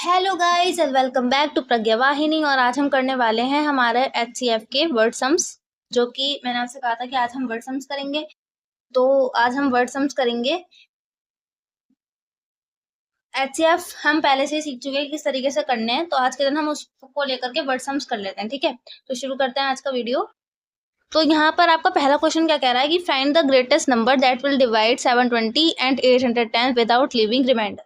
Hello guys and welcome back to Pragya Vahini. और आज हम करने वाले हैं हमारे एचसीएफ के वर्ड सम्स, जो कि मैंने आपसे कहा था कि आज हम वर्ड सम्स करेंगे। तो आज हम वर्ड सम्स करेंगे। एचसीएफ हम पहले से ही सीख चुके हैं किस तरीके से करने हैं, तो आज के दिन हम उसको लेकर के वर्ड सम्स कर लेते हैं। ठीक है, तो शुरू करते हैं आज का वीडियो। तो यहाँ पर आपका पहला क्वेश्चन क्या कह रहा है कि find the greatest number that will divide 720 and 810 without leaving remainder.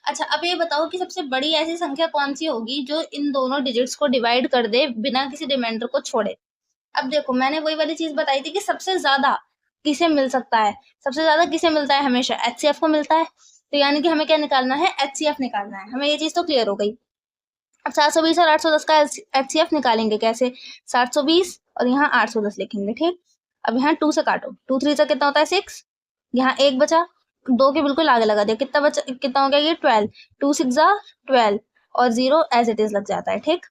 अच्छा, अब ये बताओ कि सबसे बड़ी ऐसी संख्या कौन सी होगी जो इन दोनों डिजिट्स को डिवाइड कर दे बिना किसी रिमाइंडर को छोड़े। अब देखो, मैंने वही वाली चीज बताई थी कि सबसे ज्यादा किसे मिल सकता है। सबसे ज्यादा किसे मिलता है? हमेशा एचसीएफ को मिलता है। तो यानी कि हमें क्या निकालना है? एचसीएफ निकालना है। हमें ये चीज तो क्लियर हो गई। अब 720 और 810 का एचसीएफ निकालेंगे कैसे? 720 और यहाँ 810 लिखेंगे। ठीक, अब यहाँ 2 से काटो। 2 3 से कितना होता है? 6। यहाँ 1 बचा, 2 के बिल्कुल आगे लगा दिया। कितना बचा? कितना हो गया ये? 12। 2 6 12 और 0 एज इट इज लग जाता है। ठीक,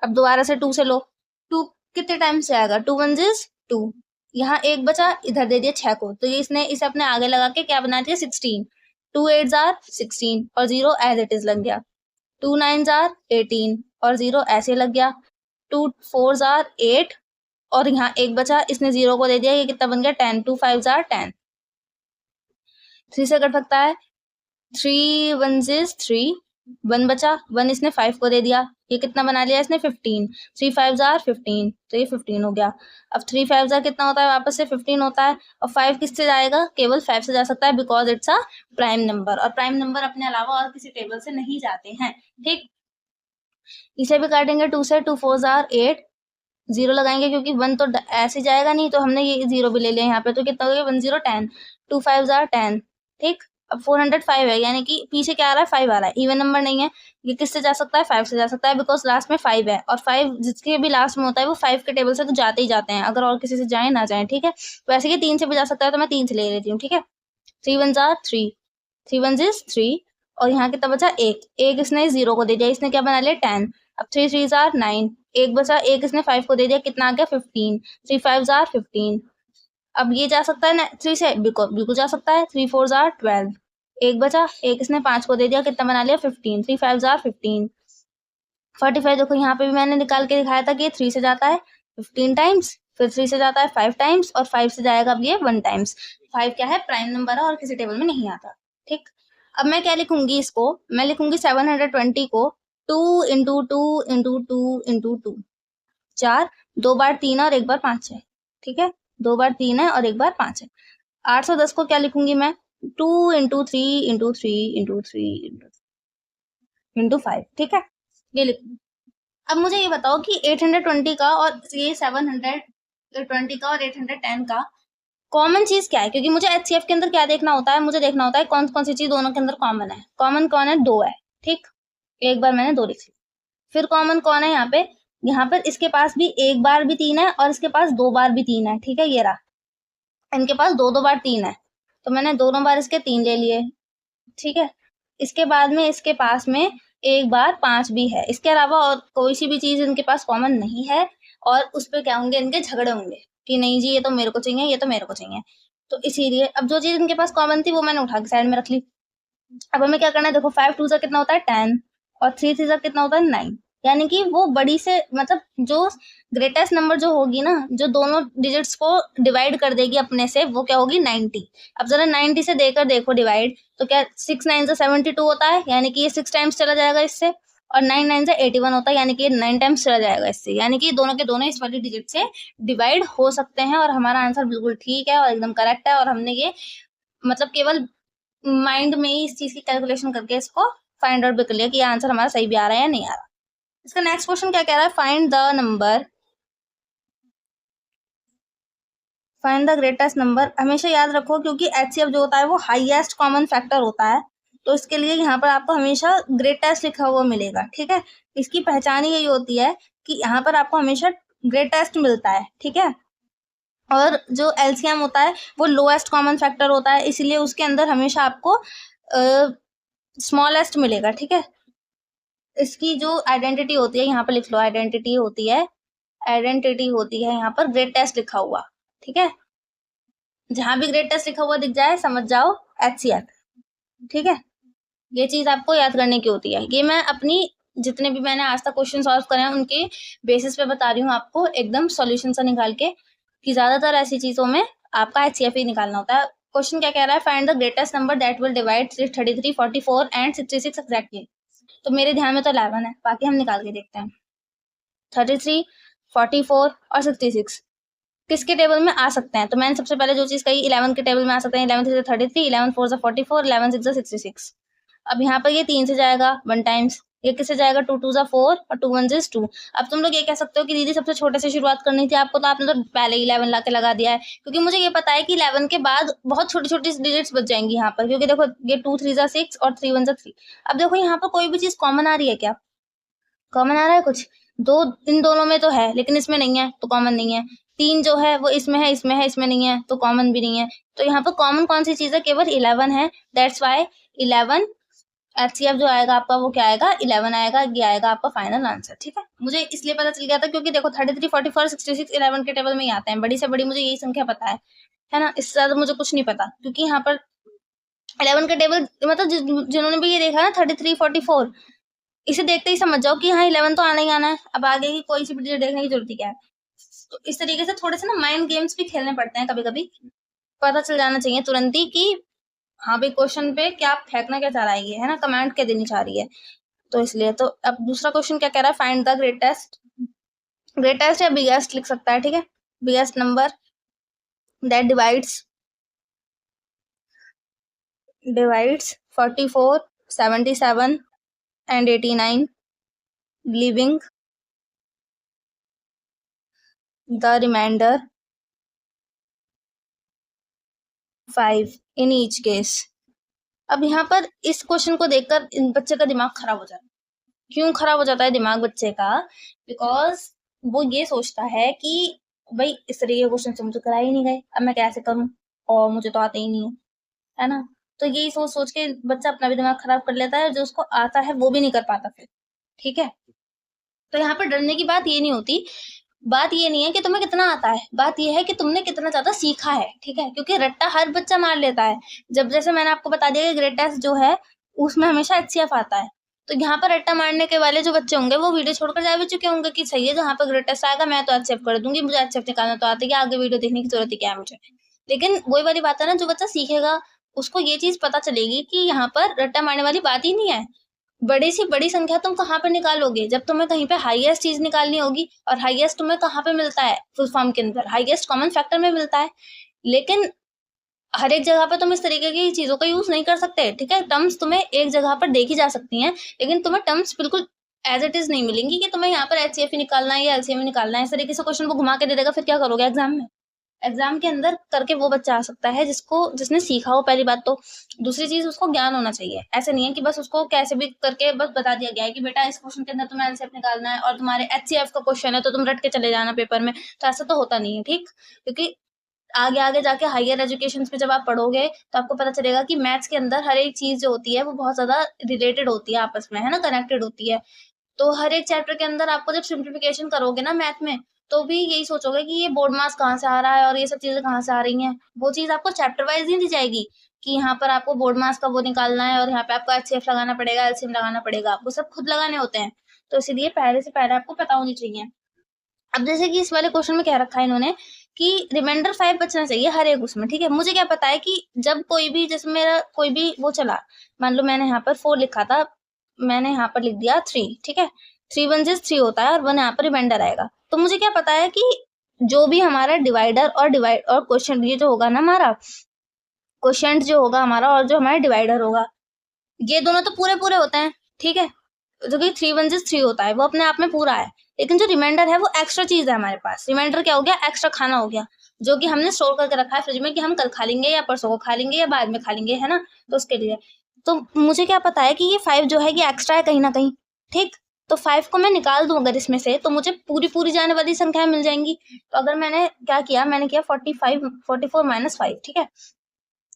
अब दोबारा से 2 से लो। 2 कितने टाइम से आएगा? 2 1 2। यहाँ 1 बचा, इधर दे दिया 6 को, तो ये इसने इसे अपने आगे लगा के क्या बना दिया? 16। 2 8 16 और 0 एज इट इज लग गया। 2 9 18 और 0 ऐसे लग गया। 2 4 8 और यहाँ 1 बचा, इसने 0 को दे दिया। ये कितना बन गया? 10। 2 5 10। 3 से कट सकता है। 3 1 3। 1 बचा, 1 इसने 5 को दे दिया। ये कितना बना लिया इसने? 15। 3 5 15, तो ये 15 हो गया। अब 3 5 कितना होता है? वापस से 15 होता है। और 5 किससे जाएगा? केवल 5 से जा सकता है, because it's a prime number. और प्राइम नंबर अपने अलावा और किसी टेबल से नहीं जाते हैं। ठीक, इसे भी काटेंगे 2 से। 2 4 8। 0 लगाएंगे क्योंकि 1 तो ऐसे जाएगा नहीं, तो हमने ये 0 भी ले लिया यहाँ पे। तो कितना हो गया? 1 0 10। 2 5 10। ठीक, अब 405 है, यानी कि पीछे क्या आ रहा है? 5 आ रहा है। इवन नंबर नहीं है, ये किससे जा सकता है? 5 से जा सकता है, बिकॉज लास्ट में 5 है। और 5 जिसके भी लास्ट में होता है वो 5 के टेबल से तो जाते ही जाते हैं, अगर और किसी से जाए ना जाए। ठीक है, वैसे कि 3 से भी जा सकता है, तो मैं 3 से ले लेती हूँ। ठीक है, 3 1 3। 3 1 3 और यहाँ कितना बचा? 1। 1 इसने 0 को दे दिया, इसने क्या बना लिया? 10। अब 3 3 9। 1 बचा, 1 इसने 5 को दे दिया। कितना आ गया? 15। 3 5 15। अब ये जा सकता है ना 3 से? बिल्कुल जा सकता है। 3 4 12। 1 बचा, 1 इसने 5 को दे दिया। कितना बना लिया? 15। 3 5 15। 45 देखो, यहाँ पे भी मैंने निकाल के दिखाया था कि ये 3 से जाता है 15 टाइम्स, फिर 3 से जाता है 5 टाइम्स, और 5 से जाएगा अब ये 1 टाइम्स। 5 क्या है? प्राइम नंबर है और किसी टेबल में नहीं आता। ठीक, अब मैं क्या लिखूंगी इसको? मैं लिखूंगी 720 को 2 इंटू 2 इंटू 2 इंटू 2। 4, 2 बार 3 और 1 बार 5 है। ठीक है, 2 बार 3 है और 1 बार 5 है। 810 को क्या लिखूंगी मैं? 2 इंटू 3 इंटू 3 इंटू 3 इंटू 5। ठीक है, ये लिखूंगी। अब मुझे ये बताओ कि 820 का और ये 720 का और 810 का कॉमन चीज क्या है? क्योंकि मुझे एचसीएफ के अंदर क्या देखना होता है? मुझे देखना होता है कौन कौन सी चीज दोनों के अंदर कॉमन है। कॉमन कौन है? 2 है। ठीक, एक बार मैंने 2 लिख ली। फिर कॉमन कौन है यहाँ पे? यहाँ पर इसके पास भी 1 बार भी 3 है और इसके पास 2 बार भी 3 है। ठीक है, ये रहा, इनके पास 2 बार 3 है, तो मैंने दोनों बार इसके 3 ले लिए। ठीक है, इसके बाद में इसके पास में 1 बार 5 भी है। इसके अलावा और कोई सी भी चीज इनके पास कॉमन नहीं है, और उस पर क्या होंगे? इनके झगड़े होंगे कि नहीं जी ये तो मेरे को चाहिए, ये तो मेरे को चाहिए। तो इसीलिए अब जो चीज इनके पास कॉमन थी वो मैंने उठा के साइड में रख ली। अब हमें क्या करना है? देखो, 5 2 कितना होता है? 10 और 3 3 कितना होता है? 9। यानी कि वो बड़ी से मतलब जो ग्रेटेस्ट नंबर जो होगी ना, जो दोनों डिजिट्स को डिवाइड कर देगी अपने से, वो क्या होगी? 90। अब जरा 90 से देकर देखो डिवाइड, तो क्या 6 9 72 होता है, यानी कि ये 6 टाइम्स चला जाएगा इससे। और 9 9 81 होता है, यानी कि ये 9 टाइम्स चला जाएगा इससे। यानी कि दोनों के दोनों इस वाली डिजिट से डिवाइड हो सकते हैं, और हमारा आंसर बिल्कुल ठीक है और एकदम करेक्ट है। और हमने ये मतलब केवल माइंड में ही इस चीज की कैलकुलेशन करके इसको फाइंड आउट भी कर लिया कि आंसर हमारा सही भी आ रहा है या नहीं आ रहा। इसका नेक्स्ट क्वेश्चन क्या कह रहा है? Find the greatest number. हमेशा याद रखो, क्योंकि एचसीएफ जो होता है वो हाईएस्ट कॉमन फैक्टर होता है, तो इसके लिए यहाँ पर आपको हमेशा ग्रेटेस्ट लिखा हुआ मिलेगा। ठीक है, इसकी पहचान ही यही होती है कि यहाँ पर आपको हमेशा ग्रेटेस्ट मिलता है। ठीक है, और जो एलसीएम होता है वो लोएस्ट कॉमन फैक्टर होता है, इसलिए उसके अंदर हमेशा आपको स्मॉलेस्ट मिलेगा। ठीक है, इसकी जो आइडेंटिटी होती है यहाँ पर लिख लो, आइडेंटिटी होती है यहाँ पर ग्रेटेस्ट लिखा हुआ। ठीक है, जहां भी ग्रेटेस्ट लिखा हुआ दिख जाए समझ जाओ एचसीएफ। ठीक है, ये चीज आपको याद करने की होती है। ये मैं अपनी जितने भी मैंने आज तक क्वेश्चन सॉल्व करे हैं उनके बेसिस पे बता रही हूँ आपको, एकदम सॉल्यूशन सा निकाल के, कि ज्यादातर ऐसी चीजों में आपका HCF ही निकालना होता है। क्वेश्चन क्या कह रहा है, find the greatest number that will divide 33, 44 and 66 exactly. तो मेरे ध्यान में तो 11 है, बाकी हम निकाल के देखते हैं। 33, 44 और 66 किसके टेबल में आ सकते हैं? तो मैंने सबसे पहले जो चीज कही 11 के टेबल में आ सकते हैं। 11 3 33, 11 4 44, 11 6 66। अब यहाँ पर ये 3 से जाएगा 1 टाइम्स, ये किससे जाएगा 2 2 4 और 2 1 2। अब तुम लोग ये कह सकते हो कि दीदी सबसे छोटे से शुरुआत करनी थी आपको, तो आपने तो पहले 11 ला के लगा दिया है, क्योंकि मुझे ये पता है कि 11 के बाद बहुत छोटी छोटी डिजिट्स बच जाएंगी यहाँ पर, क्योंकि देखो ये 2 3 6 और 3 1 3। अब देखो यहाँ पर कोई भी चीज कॉमन आ रही है क्या? कॉमन आ रहा है कुछ? दो इन दोनों में तो है लेकिन इसमें नहीं है, तो कॉमन नहीं है। 3 जो है वो इसमें है, इसमें है, इसमें नहीं है, तो कॉमन भी नहीं है। तो यहाँ पर कॉमन कौन सी चीज है? केवल 11 है। दैट्स वाई 11 HCF जो आएगा आपका वो क्या आएगा? 11 आएगा। ये आएगा आपका फाइनल आंसर। ठीक है, मुझे इसलिए पता चल गया था क्योंकि देखो 33, 44, 66 11 के टेबल में ही आते हैं। बड़ी से बड़ी मुझे यही संख्या पता है ना, इससे ज्यादा मुझे कुछ नहीं पता, क्योंकि यहाँ पर 11 के टेबल मतलब जिन्होंने भी ये देखा ना 33, 44, इसे देखते ही समझ जाओ कि हाँ 11 तो आना ही आना है। अब आगे की कोई सी भी देखने की जरूरत क्या है। तो इस तरीके से थोड़े से ना माइंड गेम्स भी खेलने पड़ते हैं कभी कभी, पता चल जाना चाहिए तुरंत ही कि हाँ भाई क्वेश्चन पे क्या फेंकना क्या चाह रहा है ये, है ना, कमेंट क्या देनी चाह रही है। तो इसलिए तो अब दूसरा क्वेश्चन क्या कह रहा है, फाइंड द ग्रेटेस्ट या बिगेस्ट लिख सकता है। ठीक है, biggest number that divides 44, 77 and 89, leaving the remainder 5 in each case। अब यहाँ पर इस क्वेश्चन को देखकर इन बच्चे का दिमाग खराब हो जाता है। क्यों खराब हो जाता है दिमाग बच्चे का? बिकॉज वो ये सोचता है कि भाई इस तरीके के क्वेश्चन से मुझे कराए ही नहीं गए, अब मैं कैसे करूं, और मुझे तो आते ही नहीं है ना। तो यही सोच सोच के बच्चा अपना भी दिमाग खराब कर लेता है, जो उसको आता है वो भी नहीं कर पाता फिर। ठीक है, तो यहाँ पर डरने की बात ये नहीं होती। बात ये नहीं है कि तुम्हें कितना आता है, बात ये है कि तुमने कितना ज्यादा सीखा है। ठीक है, क्योंकि रट्टा हर बच्चा मार लेता है। जब जैसे मैंने आपको बता दिया कि ग्रेड टेस्ट जो है उसमें हमेशा HCF आता है, तो यहाँ पर रट्टा मारने के वाले जो बच्चे होंगे वो वीडियो छोड़कर जा भी चुके होंगे कि सही है जहाँ पर ग्रेड टेस्ट आएगा मैं तो HCF कर दूंगी, मुझे HCF निकालना तो आता है, आगे वीडियो देखने की जरूरत ही क्या है मुझे। लेकिन वही वाली बात है ना, जो बच्चा सीखेगा उसको ये चीज पता चलेगी कि यहाँ पर रट्टा मारने वाली बात ही नहीं है। बड़ी सी बड़ी संख्या तुम कहाँ पे निकालोगे? जब तुम्हें कहीं पे हाईएस्ट चीज निकालनी होगी, और हाईएस्ट तुम्हें कहाँ पे मिलता है? फुल फॉर्म के अंदर हाईएस्ट कॉमन फैक्टर में मिलता है। लेकिन हर एक जगह पे तुम इस तरीके की चीजों का यूज नहीं कर सकते। ठीक है, टर्म्स तुम्हें एक जगह पर देखी जा सकती हैं, लेकिन तुम्हें टर्म्स बिल्कुल एज इट इज नहीं मिलेंगी कि तुम्हें यहाँ पर HCF ही निकालना है या LCM ही निकालना है। इस तरीके से क्वेश्चन को घुमा के दे देगा, फिर क्या करोगे एग्जाम में? एग्जाम के अंदर करके वो बच्चा आ सकता है जिसने सीखा हो, पहली बात तो। दूसरी चीज उसको ज्ञान होना चाहिए। ऐसे नहीं है कि बस उसको कैसे भी करके बस बता दिया गया है कि बेटा इस क्वेश्चन के अंदर तुम्हें LCF निकालना है और तुम्हारे HCF का क्वेश्चन है तो तुम रट के चले जाना पेपर में। तो ऐसा तो होता नहीं है। ठीक, क्योंकि आगे आगे जाके हायर एजुकेशन में जब आप पढ़ोगे तो आपको पता चलेगा कि मैथ्स के अंदर हर एक चीज जो होती है वो बहुत ज्यादा रिलेटेड होती है आपस में, है ना, कनेक्टेड होती है। तो हर एक चैप्टर के अंदर आपको जब सिंप्लीफिकेशन करोगे ना मैथ में, तो भी यही सोचोगे कि ये बोर्ड मार्क्स कहाँ से आ रहा है और ये सब चीजें कहाँ से आ रही हैं। वो चीज आपको चैप्टर वाइज नहीं दी जाएगी कि यहाँ पर आपको बोर्ड मार्क्स का वो निकालना है और यहाँ पे आपको HCF लगाना पड़ेगा, LCM लगाना पड़ेगा, आपको सब खुद लगाने होते हैं। तो इसीलिए पहले से पहले आपको पता होनी चाहिए। अब जैसे कि इस वाले क्वेश्चन में क्या रखा है इन्होंने कि रिमाइंडर 5 बचना चाहिए हर एक उसमें। ठीक है, मुझे क्या पता है कि जब कोई भी, जैसे मेरा कोई भी वो चला, मान लो मैंने यहाँ पर 4 लिखा था, मैंने यहाँ पर लिख दिया 3। ठीक है, 3 1 3 होता है और 1 यहाँ पर रिमाइंडर आएगा। तो मुझे क्या पता है कि जो भी हमारा डिवाइडर और क्वेश्चन ये जो होगा ना हमारा क्वेश्चन जो होगा हमारा और जो हमारा डिवाइडर होगा, ये दोनों तो पूरे पूरे होते हैं। ठीक है, जो कि 3 1 3 होता है वो अपने आप में पूरा है, लेकिन जो रिमाइंडर है वो एक्स्ट्रा चीज है हमारे पास। रिमाइंडर क्या हो गया? एक्स्ट्रा खाना हो गया, जो कि हमने स्टोर करके रखा है फ्रिज में कि हम कल खा लेंगे या परसों को खा लेंगे या बाद में खा लेंगे, है ना। तो उसके लिए तो मुझे क्या पता है कि ये 5 जो है ये एक्स्ट्रा है कहीं ना कहीं। ठीक, तो 5 को मैं निकाल दूं अगर इसमें से, तो मुझे पूरी पूरी जाने वाली संख्याएं मिल जाएंगी। तो अगर मैंने क्या किया, मैंने किया 44 माइनस 5। ठीक है,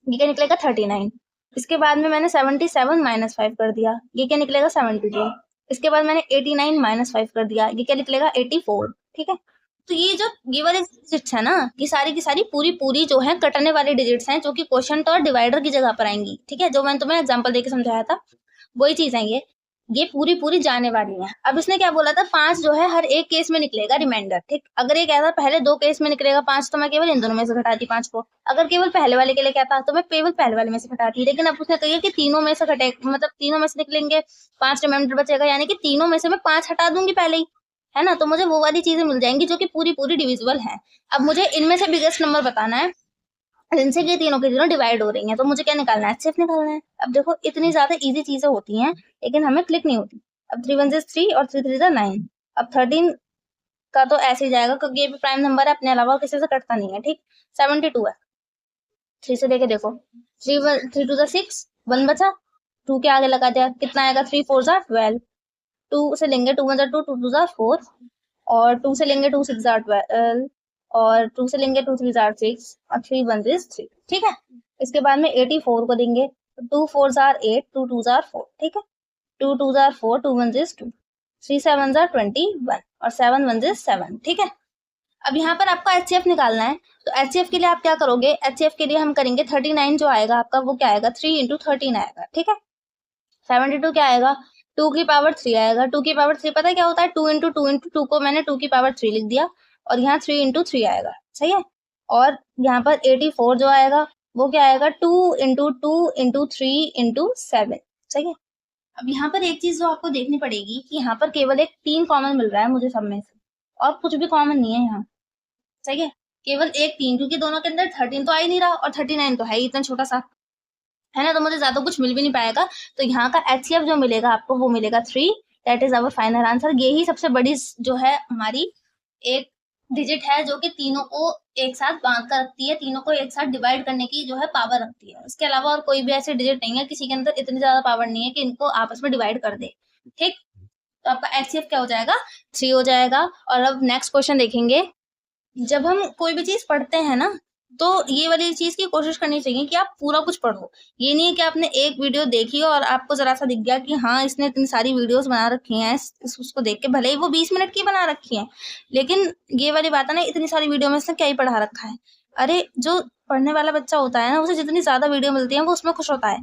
ये क्या निकलेगा? 39। इसके बाद में मैंने 77 माइनस 5 कर दिया, ये क्या निकलेगा? 72। इसके बाद मैंने 89 माइनस 5 कर दिया, ये क्या निकलेगा? 84। ठीक है, तो ये वाले डिजिट्स है ना, ये सारी की सारी पूरी पूरी जो है कटने वाले डिजिट्स हैं, जो कि क्वोशंट और डिवाइडर की जगह पर आएंगी। ठीक है, जो मैंने तुम्हें एग्जांपल देके समझाया था। वही चीज है ये पूरी पूरी जाने वाली है। अब इसने क्या बोला था, 5 जो है हर एक केस में निकलेगा रिमाइंडर, ठीक। अगर ये कहता पहले 2 केस में निकलेगा 5, तो मैं केवल इन दोनों में से घटाती 5 को। अगर केवल पहले वाले के लिए कहता तो मैं केवल पहले वाले में से घटाती, लेकिन अब उसने कहा कि तीनों में से घटे, मतलब तीनों में से निकलेंगे, 5 रिमाइंडर बचेगा, यानी कि तीनों में से मैं 5 हटा दूंगी पहले ही, है ना। तो मुझे वो वाली चीजें मिल जाएंगी जो कि पूरी पूरी डिविजिबल है। अब मुझे इनमें से बिगेस्ट नंबर बताना है जिनसे ये तीनों के तीनों डिवाइड हो रही हैं, तो मुझे क्या निकालना है, एचसीएफ निकालना है। अब देखो इतनी ज्यादा इजी चीजें होती हैं लेकिन हमें क्लिक नहीं होती। अब 3 1 3 और 3 3 9। अब 13 का तो ऐसे ही जाएगा क्योंकि ये भी प्राइम नंबर है, अपने अलावा और किसी से कटता नहीं है, ठीक। 72 है, 3 से लेके देखो, 3 2 6, 1 बचा, 2 के आगे लगा दिया, कितना आएगा, 3 4 12। 2 से लेंगे 2 1 2, 2 2 4, और 2 से लेंगे 2 6 12, और 2 से लेंगे 2 3 6, और 3 1 3, ठीक है। इसके बाद में 84 को देंगे, 2 4 8, 2 2 4, ठीक है। 2 2 4, 2 1 2, 3 7 21, और 7 1 7, ठीक है। अब यहाँ पर आपको एचसीएफ निकालना है, तो एचसीएफ के लिए आप क्या करोगे, एचसीएफ के लिए हम करेंगे 39 जो आएगा आपका, वो क्या आएगा, 3 × 13 आएगा, ठीक है। 72 क्या आएगा, 2 की पावर 3 आएगा। 2 की पावर 3 पता है क्या होता है, 2 × 2 × 2 को मैंने 2 की पावर 3 लिख दिया, और यहाँ 3 × 3 आएगा, सही है। और यहाँ पर 84 जो आएगा वो क्या आएगा, 2 × 2 × 3 × 7, सही है। अब यहाँ पर एक चीज जो आपको देखनी पड़ेगी कि यहाँ पर केवल एक 3 कॉमन मिल रहा है मुझे सब में से, और कुछ भी कॉमन नहीं है यहाँ, सही है। केवल एक 3, क्योंकि दोनों के अंदर 13 तो आ ही नहीं रहा, और 39 तो है ही इतना छोटा सा, है ना। तो मुझे ज्यादा कुछ मिल भी नहीं पाएगा, तो यहाँ का एचसीएफ जो मिलेगा आपको वो मिलेगा 3। That is our final answer. ये ही सबसे बड़ी जो है हमारी एक डिजिट है जो कि तीनों को एक साथ बांध कर रखती है, तीनों को एक साथ डिवाइड करने की जो है पावर रखती है। इसके अलावा और कोई भी ऐसी डिजिट नहीं है, किसी के अंदर इतनी ज्यादा पावर नहीं है कि इनको आपस में डिवाइड कर दे, ठीक। तो आपका एचसीएफ क्या हो जाएगा, 3 हो जाएगा। और अब नेक्स्ट क्वेश्चन देखेंगे। जब हम कोई भी चीज पढ़ते हैं ना, तो ये वाली चीज की कोशिश करनी चाहिए कि आप पूरा कुछ पढ़ो। ये नहीं है कि आपने एक वीडियो देखी और आपको जरा सा दिख गया कि हाँ इसने इतनी सारी वीडियोस बना रखी हैं, उसको देख के भले ही वो 20 मिनट की बना रखी है, लेकिन ये वाली बात है ना, इतनी सारी वीडियो में से क्या ही पढ़ा रखा है। अरे जो पढ़ने वाला बच्चा होता है ना, उसे जितनी ज्यादा वीडियो मिलती है वो उसमें खुश होता है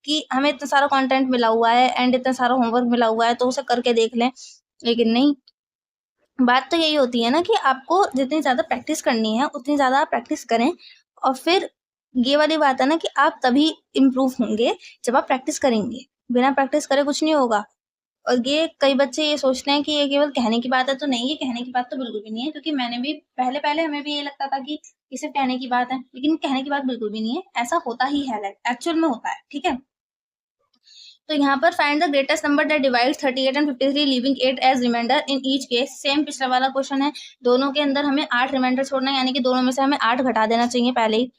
कि हमें इतना सारा कंटेंट मिला हुआ है एंड इतना सारा होमवर्क मिला हुआ है, तो उसे करके देख लें। लेकिन नहीं, बात तो यही होती है ना कि आपको जितनी ज्यादा प्रैक्टिस करनी है उतनी ज्यादा आप प्रैक्टिस करें, और फिर ये वाली बात है ना कि आप तभी इम्प्रूव होंगे जब आप प्रैक्टिस करेंगे। बिना प्रैक्टिस करे कुछ नहीं होगा। और ये कई बच्चे ये सोचते हैं कि ये केवल कहने की बात है, तो नहीं, ये कहने की बात तो बिल्कुल भी नहीं है, क्योंकि मैंने भी पहले पहले हमें भी ये लगता था कि ये सिर्फ कहने की बात है, लेकिन कहने की बात बिल्कुल भी नहीं है, ऐसा होता ही है, एक्चुअल में होता है, ठीक है। तो यहाँ पर find the greatest number that divides 38 and 53 leaving 8 as remainder in each case. Same पिछला वाला क्वेश्चन है, दोनों के अंदर हमें 8 रिमाइंडर छोड़ना है, यानी कि दोनों में से हमें 8 घटा देना चाहिए पहले ही।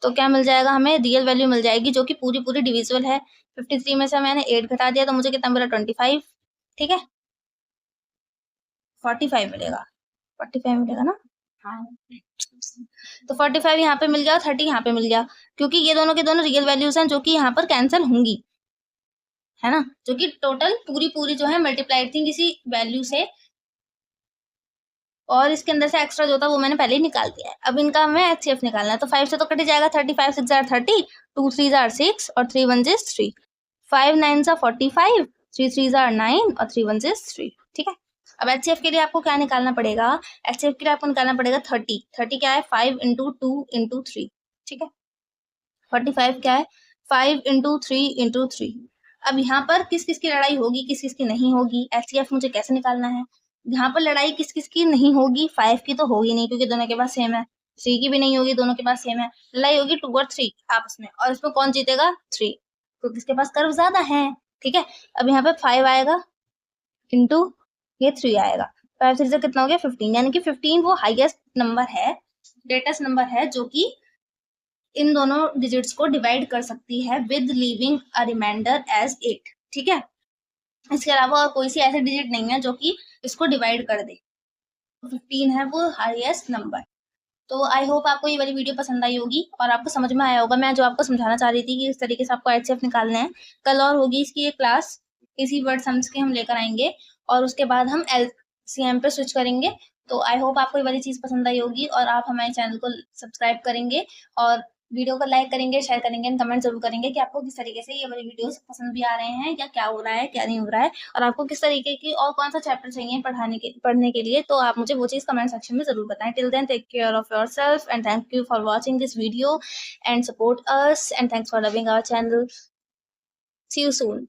तो क्या मिल जाएगा, हमें रियल वैल्यू मिल जाएगी जो कि पूरी पूरी डिविजिबल है। 53 में से मैंने 8 घटा दिया तो मुझे कितना मिला, 25, ठीक है। 45 मिलेगा, 45 मिलेगा ना, हाँ। तो 45 यहाँ पे मिल गया, 30 यहाँ पे मिल गया, क्योंकि ये दोनों के दोनों रियल वैल्यूज हैं जो कि यहाँ पर कैंसिल होंगी, है ना, जो कि टोटल पूरी पूरी जो है मल्टीप्लाइड थी किसी वैल्यू से, और इसके अंदर से एक्स्ट्रा जो था वो मैंने पहले ही निकाल दिया है। अब इनका हमें एचसीएफ निकालना है, तो 5 से तो कट जाएगा, 35 6 30, 2 3 6 और 3 1 3, 5 9 45, 3 3 9 और 3 1 3, ठीक है। अब एचसीएफ के लिए आपको क्या निकालना पड़ेगा, एचसीएफ के लिए आपको निकालना पड़ेगा 30। 30 क्या है, 5 × 2 × 3, ठीक है। 45 क्या है, 5 × 3 × 3। अब यहाँ पर किस किस की लड़ाई होगी, किस किस की नहीं होगी, एचसीएफ मुझे कैसे निकालना है। यहाँ पर लड़ाई किस किस की नहीं होगी, 5 की तो होगी नहीं क्योंकि दोनों के पास सेम है, 3 की भी नहीं होगी, दोनों के पास सेम है। लड़ाई होगी 2 और 3 आपस में, और इसमें कौन जीतेगा, 3, तो किसके पास कर्व ज्यादा है, ठीक है। अब यहाँ पे 5 आएगा इंटू ये 3 आएगा, 5 3 से कितना हो गया, 15, यानी कि 15 वो हाईएस्ट नंबर है, ग्रेटेस्ट नंबर है जो कि इन दोनों डिजिट्स को डिवाइड कर सकती है with leaving a remainder as 8, ठीक है। इसके अलावा और कोई सी ऐसी डिजिट नहीं है जो कि इसको डिवाइड कर दे। 15 है वो हाईएस्ट नंबर। तो आई होप आपको ये वाली वीडियो पसंद आई होगी और आपको समझ में आया होगा मैं जो आपको समझाना चाह रही थी कि इस तरीके से आपको एचसीएफ निकालना है। कल और होगी इसकी एक क्लास, इसी वर्ड सम्स की हम लेकर आएंगे, और उसके बाद हम एलसीएम पे स्विच करेंगे। तो आई होप आपको ये वाली चीज पसंद आई होगी और आप हमारे चैनल को सब्सक्राइब करेंगे और वीडियो को लाइक करेंगे, शेयर करेंगे एंड कमेंट जरूर करेंगे कि आपको किस तरीके से ये वाली वीडियोस पसंद भी आ रहे हैं या क्या हो रहा है क्या नहीं हो रहा है, और आपको किस तरीके की और कौन सा चैप्टर चाहिए पढ़ने के लिए, तो आप मुझे वो चीज़ कमेंट सेक्शन में जरूर बताएं। Till then take care of yourself and thank you for watching this video and support us and thanks for loving our channel. See you soon.